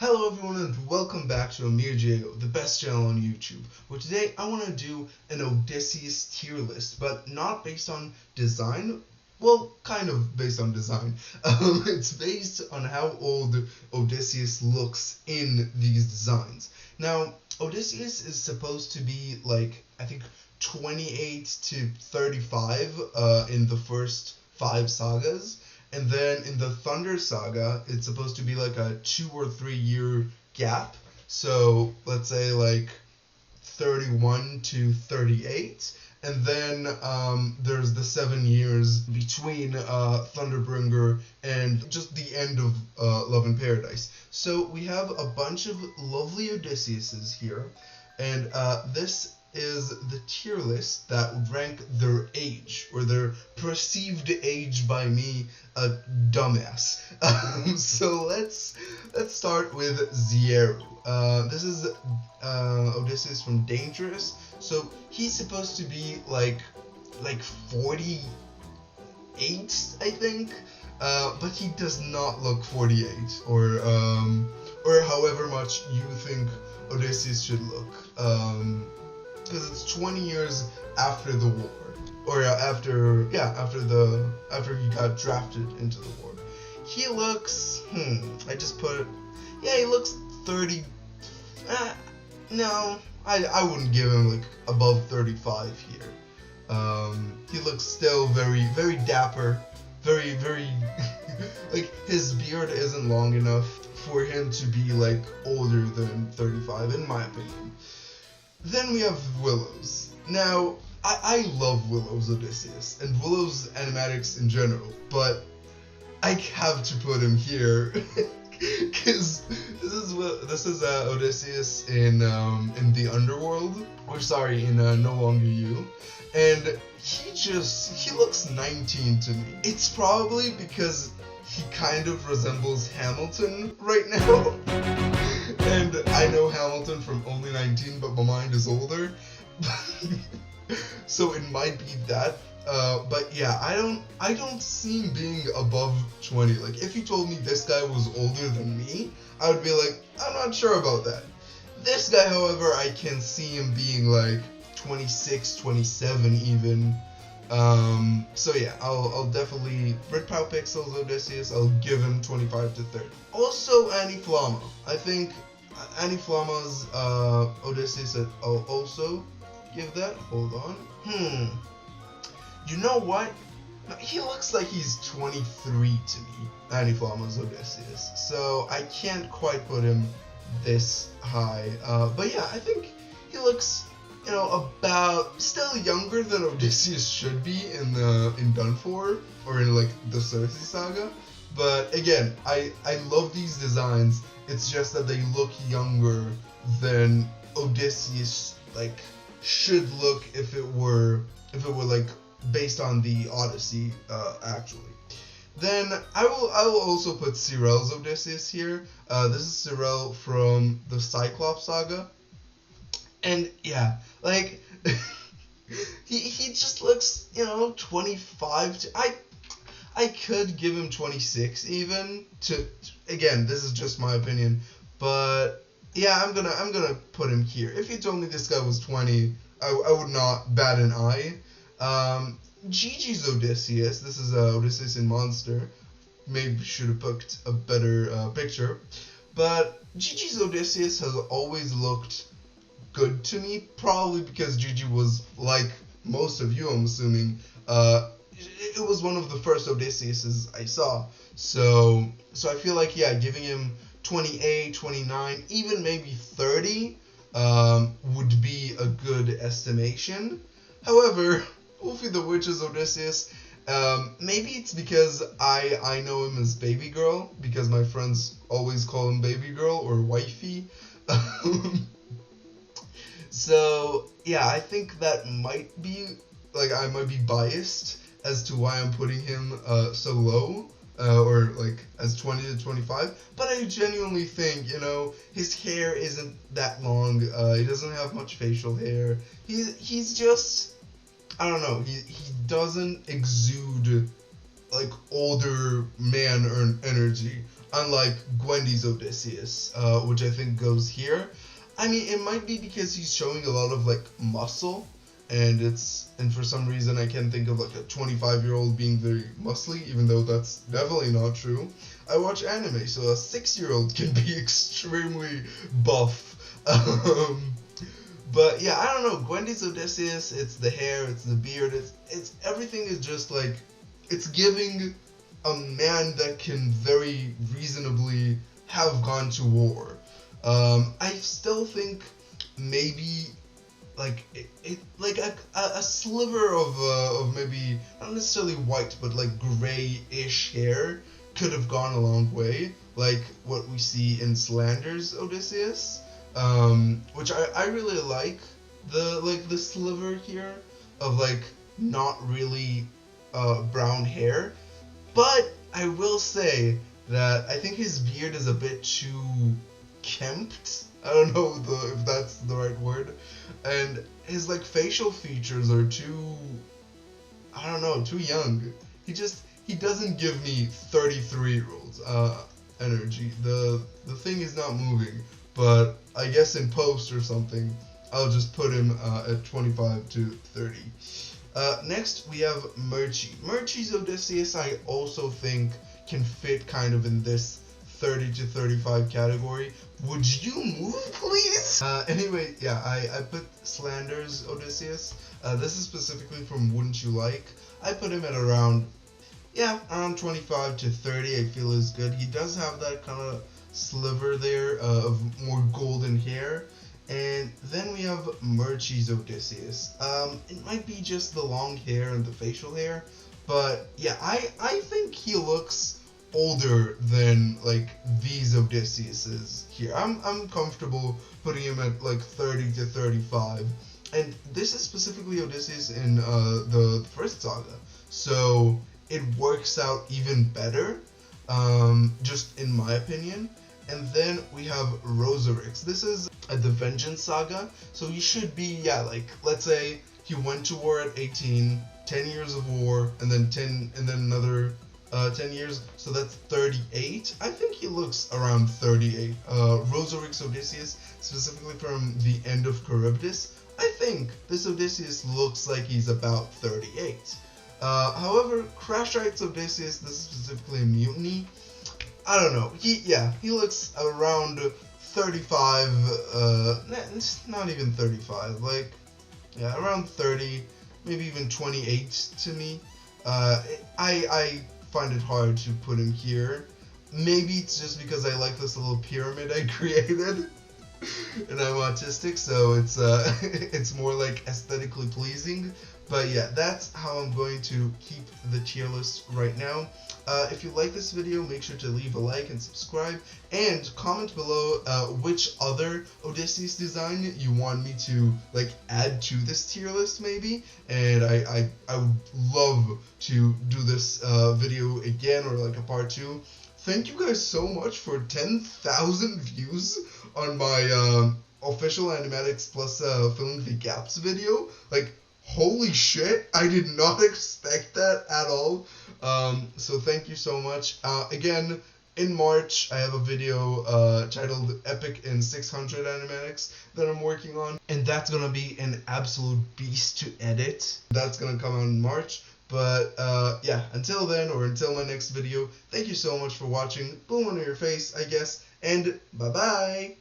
Hello everyone and welcome back to AmirJO, the best channel on YouTube, where today I want to do an Odysseus tier list, but not based on design, well, kind of based on design. It's based on how old Odysseus looks in these designs. Now, Odysseus is supposed to be like, I think 28 to 35 in the first 5 sagas. And then in the Thunder Saga, it's supposed to be like a 2 or 3 year gap. So let's say like 31 to 38. And then there's the 7 years between Thunderbringer and just the end of Love in Paradise. So we have a bunch of lovely Odysseus's here. And this is the tier list that would rank their age, or their perceived age by me, a dumbass. So let's start with Zieru. This is Odysseus from Dangerous. So he's supposed to be like 48, I think, but he does not look 48, or however much you think Odysseus should look. Because it's 20 years after the war, or after he got drafted into the war. He looks, I just put, he looks 30, no, I wouldn't give him like above 35 here. He looks still very, very dapper, very, very, like his beard isn't long enough for him to be like older than 35 in my opinion. Then we have Willow's. Now, I love Willow's Odysseus, and Willow's animatics in general, but I have to put him here, because this is Odysseus in the Underworld, or sorry, in No Longer You, and he looks 19 to me. It's probably because he kind of resembles Hamilton right now. And I know Hamilton from Only 19, but my mind is older. So it might be that. But yeah, I don't see him being above 20. Like, if you told me this guy was older than me, I would be like, I'm not sure about that. This guy, however, I can see him being like 26, 27 even. So yeah, I'll definitely Britpow Pixels Odysseus, I'll give him 25 to 30. Also Annie Flama. I think Annie Flama's Odysseus I'll also give that. Hold on. You know what? He looks like he's 23 to me, Annie Flama's Odysseus. So I can't quite put him this high. But yeah, I think he looks, about still younger than Odysseus should be in Done For, or in like the Cersei saga. But again, I love these designs. It's just that they look younger than Odysseus like should look if it were like based on the Odyssey actually. Then I will also put Cyrell's Odysseus here. This is Cyrell from the Cyclops saga. And yeah, like he just looks, 25 to I could give him 26 even to again, this is just my opinion, but yeah, I'm gonna put him here. If you told me this guy was 20, I would not bat an eye. Gigi's Odysseus, this is Odysseus in Monster. Maybe should have picked a better picture, but Gigi's Odysseus has always looked good to me, probably because Gigi was, like most of you, I'm assuming, it was one of the first Odysseus's I saw. So I feel like, yeah, giving him 28, 29, even maybe 30 would be a good estimation. However, Wolfie the Witch's Odysseus, maybe it's because I know him as Baby Girl, because my friends always call him Baby Girl or Wifey. So yeah, I think that might be, like, I might be biased as to why I'm putting him so low, or like as 20 to 25, but I genuinely think, his hair isn't that long, he doesn't have much facial hair, he's just, I don't know, he doesn't exude like older man energy. unlike Gwendy's Odysseus, which I think goes here. I mean, it might be because he's showing a lot of like muscle, and for some reason I can't think of like a 25-year-old being very muscly, even though that's definitely not true. I watch anime, so a 6-year-old can be extremely buff. But yeah, I don't know. Gwendy's Odysseus, it's the hair, it's the beard, it's everything is just like, it's giving a man that can very reasonably have gone to war. I still think maybe like like a sliver of maybe not necessarily white but like gray-ish hair could have gone a long way, like what we see in Slander's Odysseus, which I really like the sliver here of like not really brown hair, but I will say that I think his beard is a bit too kempt. I don't know if that's the right word, and his like facial features are too, I don't know, too young. He doesn't give me 33-year-olds energy. The thing is not moving, but I guess in post or something, I'll just put him at 25 to 30. Next we have Murchie. Murchie's Odysseus I also think can fit kind of in this 30 to 35 category. Would you move, please? Anyway, yeah, I put Slander's Odysseus. This is specifically from Wouldn't You Like. I put him at around 25 to 30, I feel is good. He does have that kind of sliver there of more golden hair. And then we have Murchie's Odysseus. It might be just the long hair and the facial hair, but yeah, I think he looks older than like these Odysseus's here. I'm comfortable putting him at like 30 to 35. And this is specifically Odysseus in the first saga, so it works out even better, just in my opinion. And then we have Roserix. This is the Vengeance Saga, so he should be, yeah, like, let's say he went to war at 18, 10 years of war, and then another 10 years, so that's 38. I think he looks around 38. Roserix Odysseus, specifically from the end of Charybdis, I think this Odysseus looks like he's about 38. However, Crashite's Odysseus, this is specifically a mutiny, I don't know, he looks around 35, not even 35, like, yeah, around 30, maybe even 28 to me. I find it hard to put him here. Maybe it's just because I like this little pyramid I created, and I'm autistic, so it's more like aesthetically pleasing. But yeah, that's how I'm going to keep the tier list right now. If you like this video, make sure to leave a like and subscribe, and comment below which other Odysseus design you want me to like add to this tier list maybe, and I would love to do this video again, or like a part 2. Thank you guys so much for 10,000 views on my official animatics plus filling the gaps video. Like, holy shit, I did not expect that at all. So thank you so much. Again, in March, I have a video titled Epic in 600 Animatics that I'm working on, and that's gonna be an absolute beast to edit. That's gonna come out in March. But yeah, until then, or until my next video, thank you so much for watching. Boom on your face, I guess, and bye-bye!